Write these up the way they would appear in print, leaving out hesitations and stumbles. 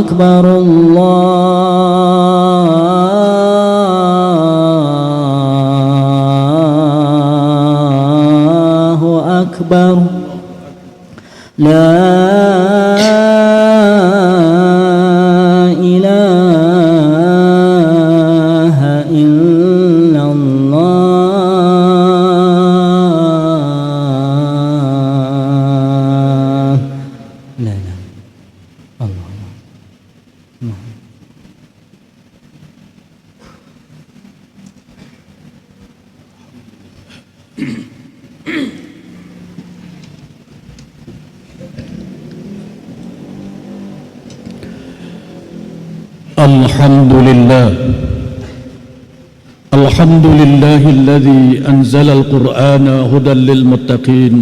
أكبر الله أكبر لا إله إلا الله لا إله الله الحمد لله الذي أنزل القرآن هدى للمتقين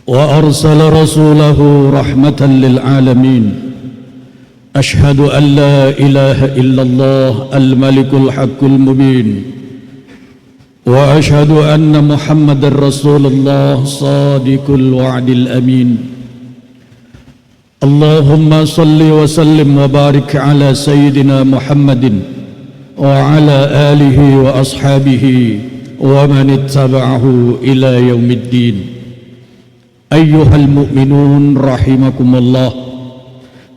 وأرسل رسوله رحمة للعالمين أشهد أن لا إله إلا الله الملك الحق المبين وأشهد أن محمد رسول الله صادق الوعد الأمين اللهم صل وسلم وبارك على سيدنا محمد وعلى آله وأصحابه ومن اتبعه إلى يوم الدين أيها المؤمنون رحمكم الله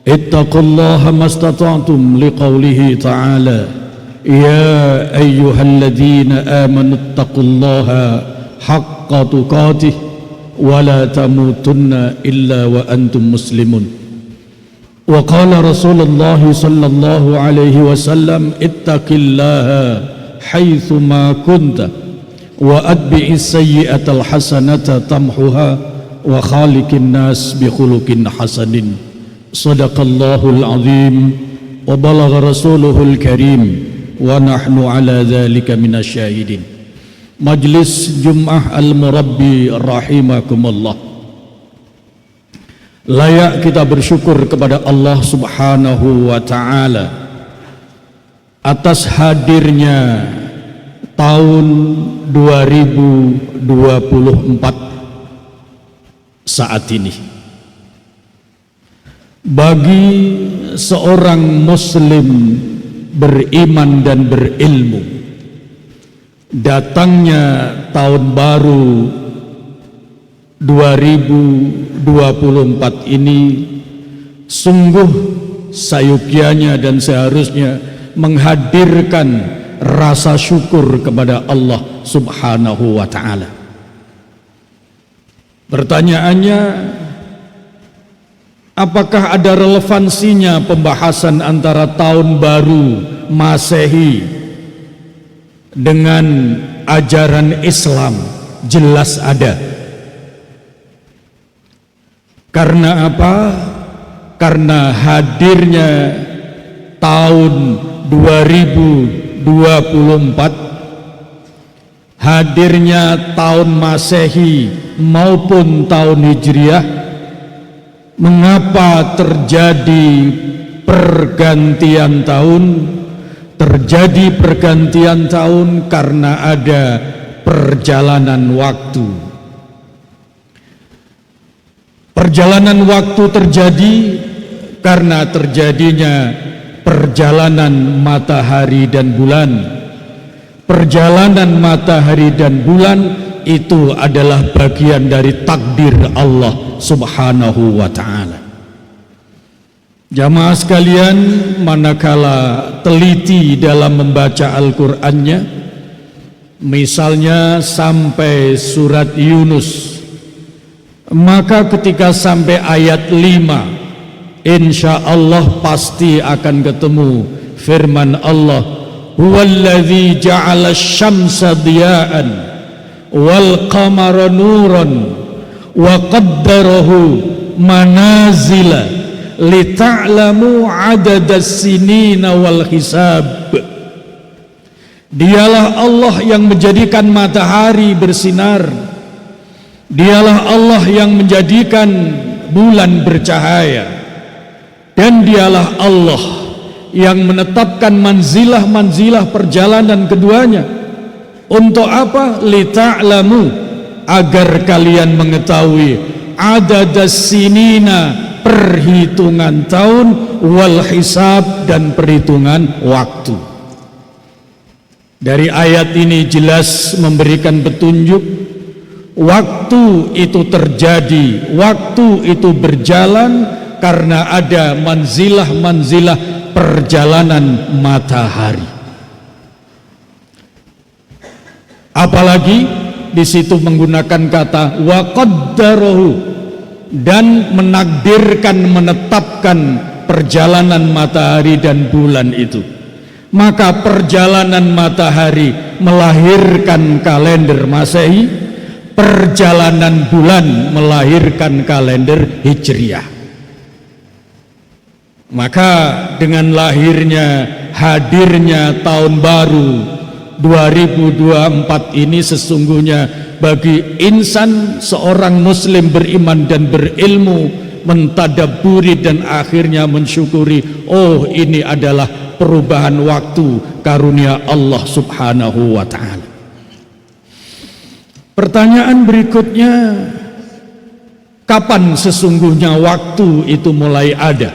اتقوا الله ما استطعتم لقوله تعالى يا أيها الذين آمنوا اتقوا الله حق تقاته ولا تموتن إلا وأنتم مسلمون وقال رسول الله صلى الله عليه وسلم اتق الله حيثما كنت وأتبع السيئة الحسنة تمحها وخالق الناس بخلق حسن صدق الله العظيم وبلغ رسوله الكريم ونحن على ذلك من الشاهدين. Majlis Jum'ah Al-Murabbi rahimakumullah. Layak kita bersyukur kepada Allah Subhanahu wa ta'ala atas hadirnya tahun 2024 saat ini. Bagi seorang muslim beriman dan berilmu, datangnya tahun baru 2024 ini sungguh sayukyanya dan seharusnya menghadirkan rasa syukur kepada Allah Subhanahu wa ta'ala. Pertanyaannya, apakah ada relevansinya pembahasan antara tahun baru Masehi dengan ajaran Islam? Jelas ada. Karena apa? Karena hadirnya tahun 2024, hadirnya tahun Masehi maupun tahun Hijriah. Mengapa terjadi pergantian tahun? Terjadi pergantian tahun karena ada perjalanan waktu. Perjalanan waktu terjadi karena terjadinya perjalanan matahari dan bulan. Perjalanan matahari dan bulan itu adalah bagian dari takdir Allah Subhanahu wa ta'ala. Jamaah sekalian, manakala teliti dalam membaca Al-Qur'annya, misalnya sampai surat Yunus, maka ketika sampai ayat 5, insya Allah pasti akan ketemu firman Allah, huwallazi ja'ala syamsa diya'an wal qamara nuran wa qaddarahu manazila lita'lamu adadas sinina wal hisab. Dialah Allah yang menjadikan matahari bersinar, dialah Allah yang menjadikan bulan bercahaya, dan dialah Allah yang menetapkan manzilah-manzilah perjalanan keduanya. Untuk apa? Lita'lamu, agar kalian mengetahui adadas sinina, perhitungan tahun, wal hisab, dan perhitungan waktu. Dari ayat ini jelas memberikan petunjuk waktu itu terjadi, waktu itu berjalan karena ada manzilah-manzilah perjalanan matahari. Apalagi di situ menggunakan kata wa qaddarahu, dan menakdirkan, menetapkan perjalanan matahari dan bulan itu. Maka perjalanan matahari melahirkan kalender Masehi, perjalanan bulan melahirkan kalender Hijriah. Maka dengan hadirnya tahun baru 2024 ini sesungguhnya bagi insan, seorang muslim beriman dan berilmu, mentadabburi dan akhirnya mensyukuri, oh ini adalah perubahan waktu karunia Allah subhanahu wa ta'ala. Pertanyaan berikutnya, kapan sesungguhnya waktu itu mulai ada?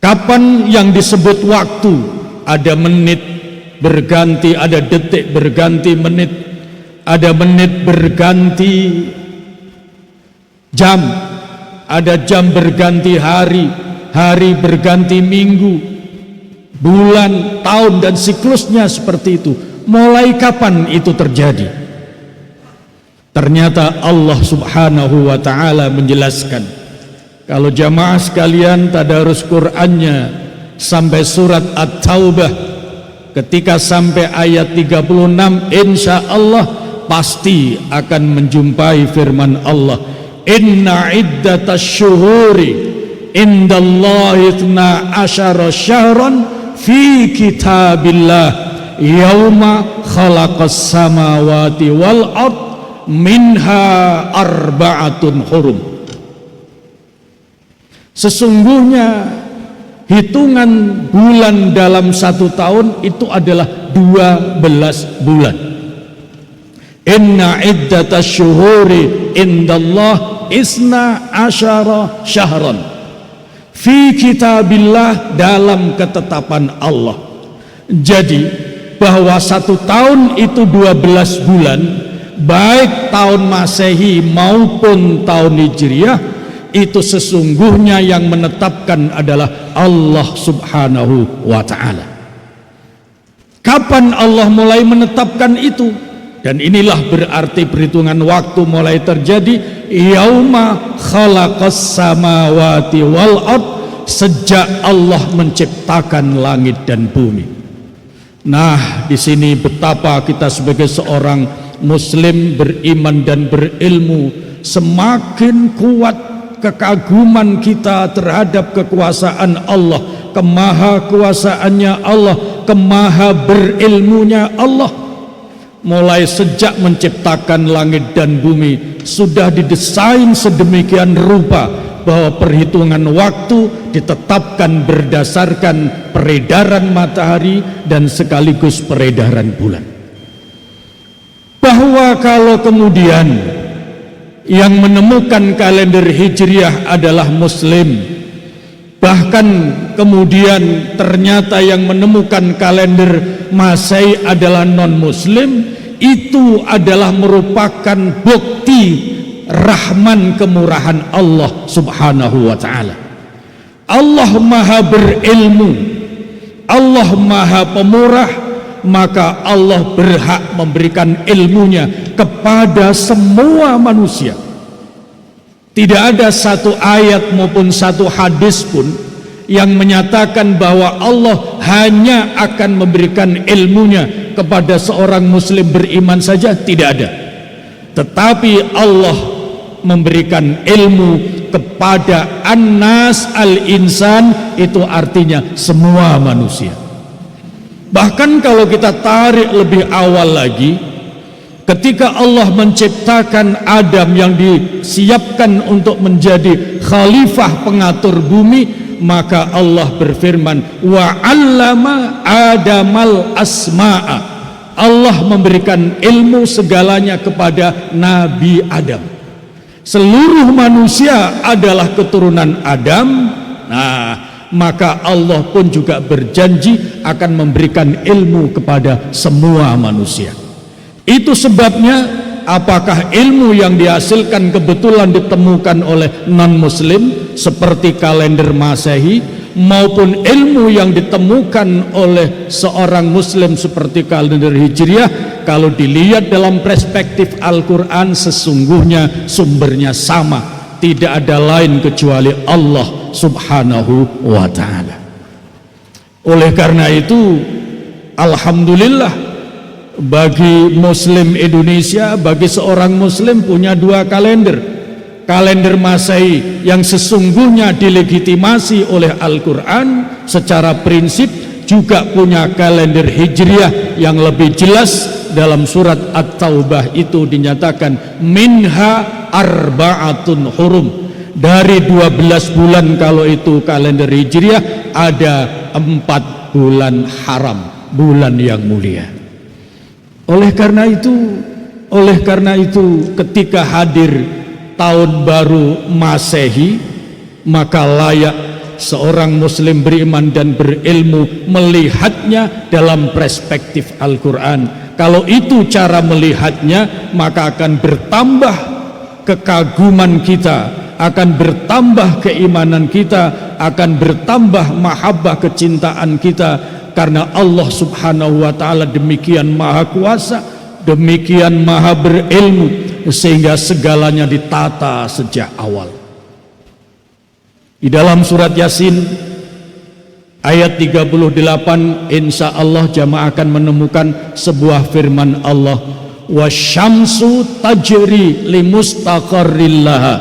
Kapan yang disebut waktu? Ada menit berganti, ada detik berganti menit, ada menit berganti jam, ada jam berganti hari, hari berganti minggu, bulan, tahun, dan siklusnya seperti itu. Mulai kapan itu terjadi? Ternyata Allah subhanahu wa ta'ala menjelaskan. Kalau jamaah sekalian tadarus Qur'annya sampai surat At-Taubah, ketika sampai ayat 36, insya Allah pasti akan menjumpai firman Allah, inna iddatas syuhuri indallahi 12 syahran fi kitabillah yauma khalaqas samawati wal ard minha arba'atun hurum. Sesungguhnya hitungan bulan dalam satu tahun itu adalah 12 bulan. Inna iddatas syuhuri indallah 12 syahran fi kitabillah, dalam ketetapan Allah. Jadi bahwa satu tahun itu 12 bulan, baik tahun Masehi maupun tahun Hijriah, itu sesungguhnya yang menetapkan adalah Allah subhanahu wa ta'ala. Kapan Allah mulai menetapkan itu? Dan inilah berarti perhitungan waktu mulai terjadi yauma khalaqas samawati wal ard, sejak Allah menciptakan langit dan bumi. Nah, di sini betapa kita sebagai seorang muslim beriman dan berilmu semakin kuat kekaguman kita terhadap kekuasaan Allah, kemahakuasaannya Allah, kemaha berilmunya Allah. Mulai sejak menciptakan langit dan bumi sudah didesain sedemikian rupa bahwa perhitungan waktu ditetapkan berdasarkan peredaran matahari dan sekaligus peredaran bulan. Bahwa kalau kemudian yang menemukan kalender Hijriah adalah muslim, bahkan kemudian ternyata yang menemukan kalender Masehi adalah non-muslim, itu adalah merupakan bukti rahman kemurahan Allah subhanahu wa ta'ala. Allah maha berilmu, Allah maha pemurah, maka Allah berhak memberikan ilmunya kepada semua manusia. Tidak ada satu ayat maupun satu hadis pun yang menyatakan bahwa Allah hanya akan memberikan ilmunya kepada seorang muslim beriman saja, tidak ada. Tetapi Allah memberikan ilmu kepada annas al-insan, itu artinya semua manusia. Bahkan kalau kita tarik lebih awal lagi, ketika Allah menciptakan Adam yang disiapkan untuk menjadi khalifah pengatur bumi, maka Allah berfirman, wa 'allama Adamal asma'a. Allah memberikan ilmu segalanya kepada Nabi Adam. seluruh manusia adalah keturunan Adam. Nah, maka Allah pun juga berjanji akan memberikan ilmu kepada semua manusia. Itu sebabnya apakah ilmu yang dihasilkan kebetulan ditemukan oleh non-muslim seperti kalender Masehi, maupun ilmu yang ditemukan oleh seorang muslim seperti kalender Hijriah, kalau dilihat dalam perspektif Al-Quran sesungguhnya sumbernya sama, tidak ada lain kecuali Allah Subhanahu wa ta'ala. Oleh karena itu, alhamdulillah bagi muslim Indonesia, bagi seorang muslim punya dua kalender. Kalender Masehi yang sesungguhnya dilegitimasi oleh Al-Quran secara prinsip, juga punya kalender Hijriah yang lebih jelas. Dalam surat At-Taubah itu dinyatakan minha arba'atun hurum, dari 12 bulan kalau itu kalender Hijriah ada 4 bulan haram, bulan yang mulia. Oleh karena itu ketika hadir tahun baru Masehi, maka layak seorang muslim beriman dan berilmu melihatnya dalam perspektif Al-Quran. Kalau itu cara melihatnya, maka akan bertambah kekaguman kita, akan bertambah keimanan kita, akan bertambah mahabbah kecintaan kita, karena Allah Subhanahu wa ta'ala demikian maha kuasa, demikian maha berilmu, sehingga segalanya ditata sejak awal. Di dalam surat Yasin ayat 38, insya Allah jamaah akan menemukan sebuah firman Allah, wasyamsu tajri limustaqarril laha,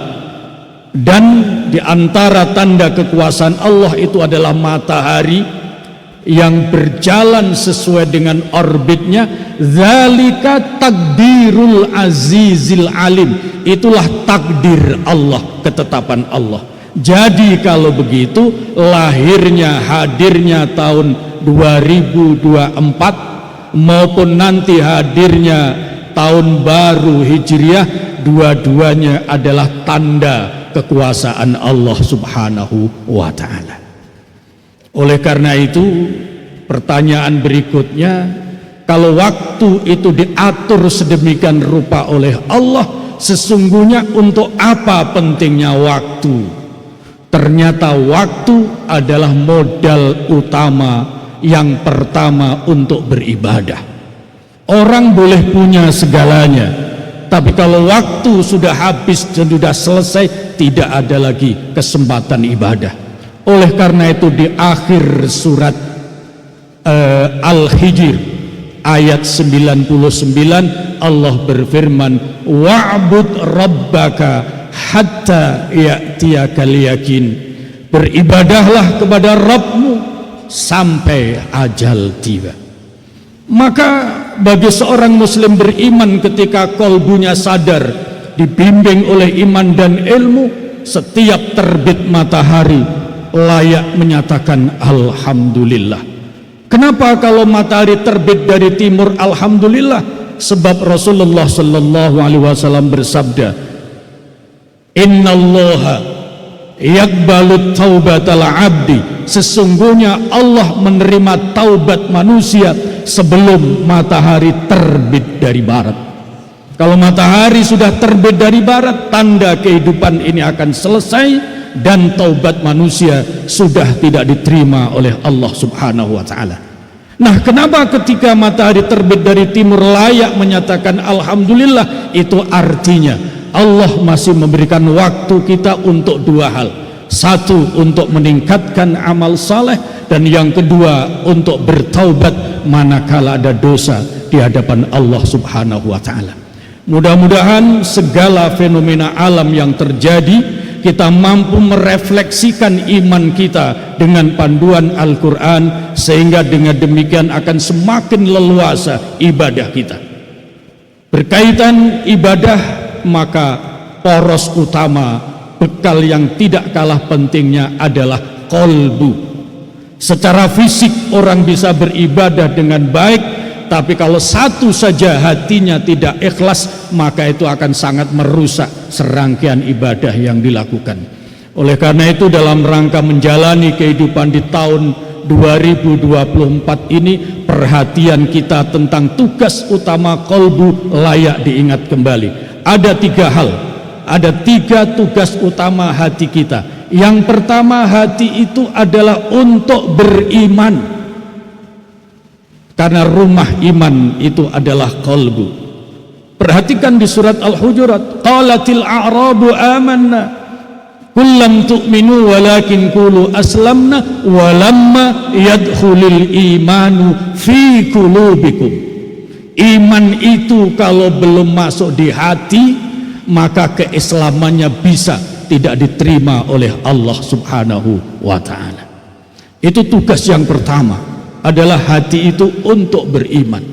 dan di antara tanda kekuasaan Allah itu adalah matahari yang berjalan sesuai dengan orbitnya. Zalika takdirul azizil alim, itulah takdir Allah, ketetapan Allah. Jadi kalau begitu, lahirnya hadirnya tahun 2024 maupun nanti hadirnya tahun baru Hijriah, dua-duanya adalah tanda kekuasaan Allah Subhanahu wa ta'ala. Oleh karena itu, pertanyaan berikutnya, kalau waktu itu diatur sedemikian rupa oleh Allah, sesungguhnya untuk apa pentingnya waktu? Ternyata waktu adalah modal utama yang pertama untuk beribadah. Orang boleh punya segalanya, tapi kalau waktu sudah habis dan sudah selesai, tidak ada lagi kesempatan ibadah. Oleh karena itu di akhir surat Al-Hijr ayat 99 Allah berfirman, wa'bud rabbaka hatta ya'tiyakal yakin, beribadahlah kepada Rabbmu sampai ajal tiba. Maka bagi seorang muslim beriman, ketika kolbunya sadar, dibimbing oleh iman dan ilmu, setiap terbit matahari layak menyatakan alhamdulillah. Kenapa kalau matahari terbit dari timur alhamdulillah? Sebab Rasulullah sallallahu alaihi wasallam bersabda, innallaha yaqbalu taubatal abdi, sesungguhnya Allah menerima taubat manusia sebelum matahari terbit dari barat. Kalau matahari sudah terbit dari barat, tanda kehidupan ini akan selesai dan taubat manusia sudah tidak diterima oleh Allah Subhanahu wa ta'ala. Nah, kenapa ketika matahari terbit dari timur layak menyatakan alhamdulillah? Itu artinya Allah masih memberikan waktu kita untuk dua hal. Satu, untuk meningkatkan amal saleh, dan yang kedua untuk bertaubat manakala ada dosa di hadapan Allah Subhanahu wa ta'ala. Mudah-mudahan segala fenomena alam yang terjadi kita mampu merefleksikan iman kita dengan panduan Al-Quran, sehingga dengan demikian akan semakin leluasa ibadah kita. Berkaitan ibadah, maka poros utama, bekal yang tidak kalah pentingnya adalah kolbu. Secara fisik orang bisa beribadah dengan baik Tapi kalau satu saja hatinya tidak ikhlas, maka itu akan sangat merusak serangkaian ibadah yang dilakukan. Oleh karena itu, dalam rangka menjalani kehidupan di tahun 2024 ini, perhatian kita tentang tugas utama kolbu layak diingat kembali. Ada 3 hal, ada 3 tugas utama hati kita. Yang pertama, hati itu adalah untuk beriman. Karena rumah iman itu adalah qalbu. Perhatikan di surat Al-Hujurat, qalatil a'rabu amanna qul lam tu'minu walakin qulu aslamna walamma yadkhulul imanu fi qulubikum. Iman itu kalau belum masuk di hati, maka keislamannya bisa tidak diterima oleh Allah Subhanahu wa ta'ala. Itu tugas yang pertama, adalah hati itu untuk beriman.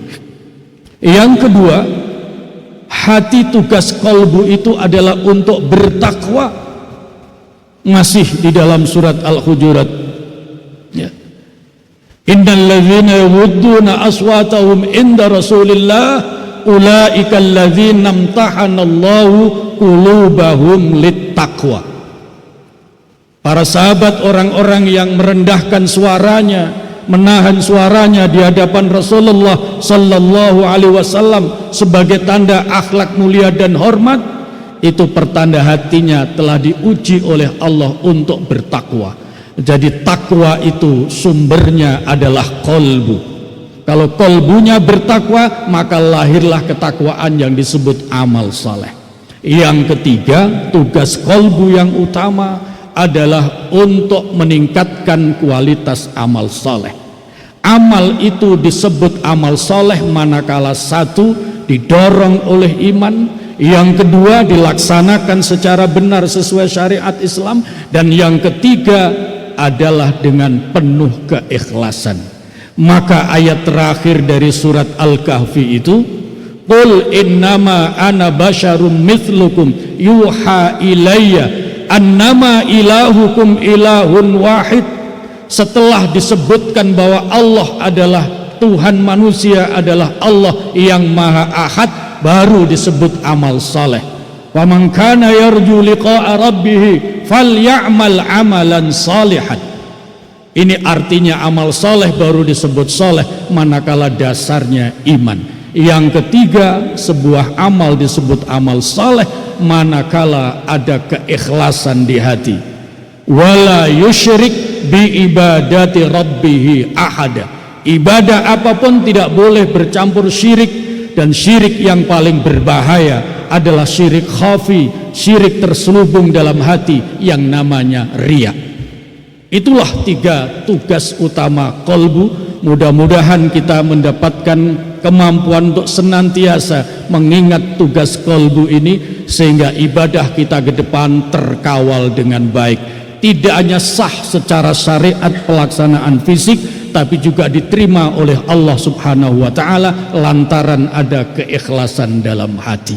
Yang kedua, hati tugas qalbu itu adalah untuk bertakwa. Masih di dalam surat Al-Hujurat, ya. Innal ladzina yawadduna aswatahum inda Rasulillah ulaikal ladzina imtahanallahu qulubahum littaqwa. Para sahabat, orang-orang yang merendahkan suaranya, menahan suaranya di hadapan Rasulullah sallallahu alaihi wasallam sebagai tanda akhlak mulia dan hormat, itu pertanda hatinya telah diuji oleh Allah untuk bertakwa. Jadi takwa itu sumbernya adalah kolbu. Kalau kolbunya bertakwa, maka lahirlah ketakwaan yang disebut amal saleh. Yang ketiga, tugas kolbu yang utama adalah untuk meningkatkan kualitas amal soleh. Amal itu disebut amal soleh manakala satu, didorong oleh iman, yang kedua dilaksanakan secara benar sesuai syariat Islam, dan yang ketiga adalah dengan penuh keikhlasan. Maka ayat terakhir dari surat Al-Kahfi itu, qul innama ana basyarum mithlukum yuha ilayya annama ilahukum ilahun wahid. Setelah disebutkan bahwa Allah adalah Tuhan, manusia adalah Allah yang maha ahad, baru disebut amal saleh. Wa man kana yarju liqa'a rabbih falyamal amalan salihan. Ini artinya amal saleh baru disebut saleh manakala dasarnya iman. Yang ketiga, sebuah amal disebut amal saleh manakala ada keikhlasan di hati. Wala yusyrik bi ibadati rabbih ahada. Ibadah apapun tidak boleh bercampur syirik, dan syirik yang paling berbahaya adalah syirik khafi, syirik terselubung dalam hati yang namanya riya. Itulah 3 tugas utama qalbu. Mudah-mudahan kita mendapatkan kemampuan untuk senantiasa mengingat tugas qalbu ini, sehingga ibadah kita ke depan terkawal dengan baik. Tidak hanya sah secara syariat pelaksanaan fisik, tapi juga diterima oleh Allah Subhanahu wa ta'ala lantaran ada keikhlasan dalam hati.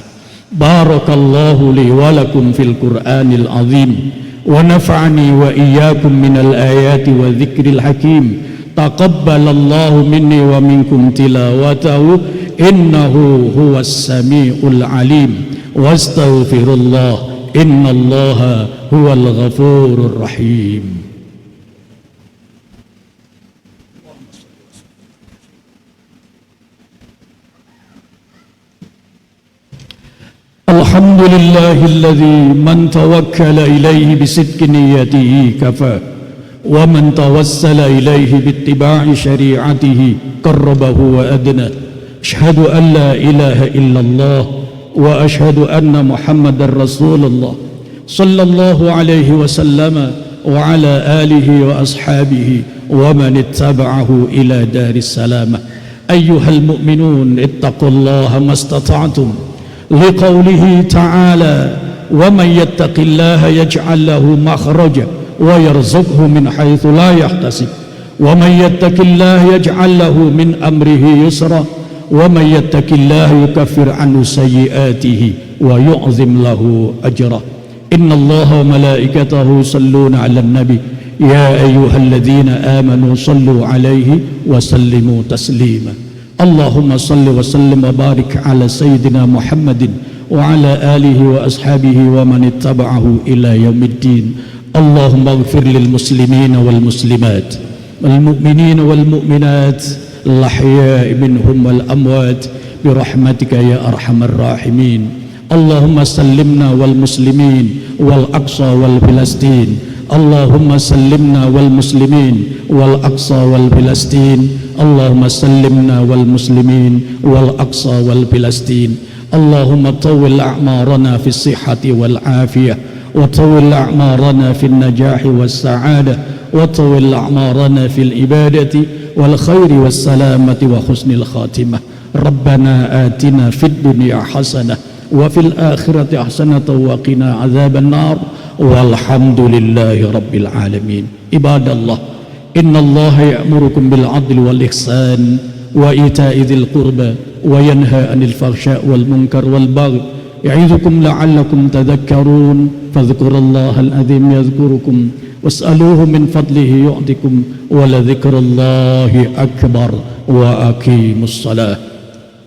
Barakallahu li wa lakum fil Qur'anil azim, wa nafa'ani wa iyyakum minal ayati wa dzikril hakim. Taqabbalallahu minni wa minkum tilawatahu, innahu huwas samiul alim. Wastaghfirullah, innallaha huwal ghafurur rahim. Alhamdulillahilladzi man tawakkala ilaihi bisidqi niyyatihi kafa, wa man tawassala ilaihi bittiba'i syari'atihi qarrabahu wa adna. Asyhadu an la ilaha illallah wa asyhadu anna Muhammadar Rasulullah sallallahu alaihi wasallam wa ala alihi wa ashabihi wa man ittaba'ahu ila daris salamah. Ayyuhal mu'minun ittaqullaha mastata'tum liqaulihi ta'ala wa man yattaqillaha yaj'al lahu makhraja wa yarzuqhu min haitsu la yahtasib wa man yattaqillaha yaj'al lahu min amrihi yusra wa man yattaqillaha yukaffir anhu sayyi'atihi wa yu'zim lahu ajra. Innallaha wa malaikatahu yusalluna 'alan nabi ya ayyuhalladzina amanu sallu 'alaihi wa sallimu taslima. Allahumma salli wa sallim wa barik ala sayyidina Muhammadin wa ala alihi wa ashabihi wa man ittaba'ahu ila yaumiddin. Allahumma ighfir lil muslimina wal muslimat wal mu'minina wal mu'minat al-ahya'i minhum wal amwat birahmatika ya arhamar rahimin. Allahumma sallimna wal muslimin wal aqsa wal filastin. Allahumma sallimna wal muslimin wal aqsa wal filastin. Allahumma sallimna wal muslimin wal aqsa wal filastin. Allahumma tawwil a'marana fi sihhati wal afiyah wa tawwil a'marana fi najahi was sa'adah wa tawwil a'marana fil ibadati wal khairi was salamati wa husnil khatimah. Rabbana atina fid dunya hasanah wa fil akhirati hasanatan wa qina adzaban nar walhamdulillahi rabbil alamin. Ibadallah, innallaha ya'murukum bil 'adli wal ihsan wa ita'i dzil qurba wa yanha 'anil fahsya'i wal munkar wal baghi ya'idukum la'allakum tadhakkarun fadhkurullahal 'azim yadhkurukum was'aluhu min fadlihi yu'tikum wa la dzikrullahi akbar wa aqimus salah.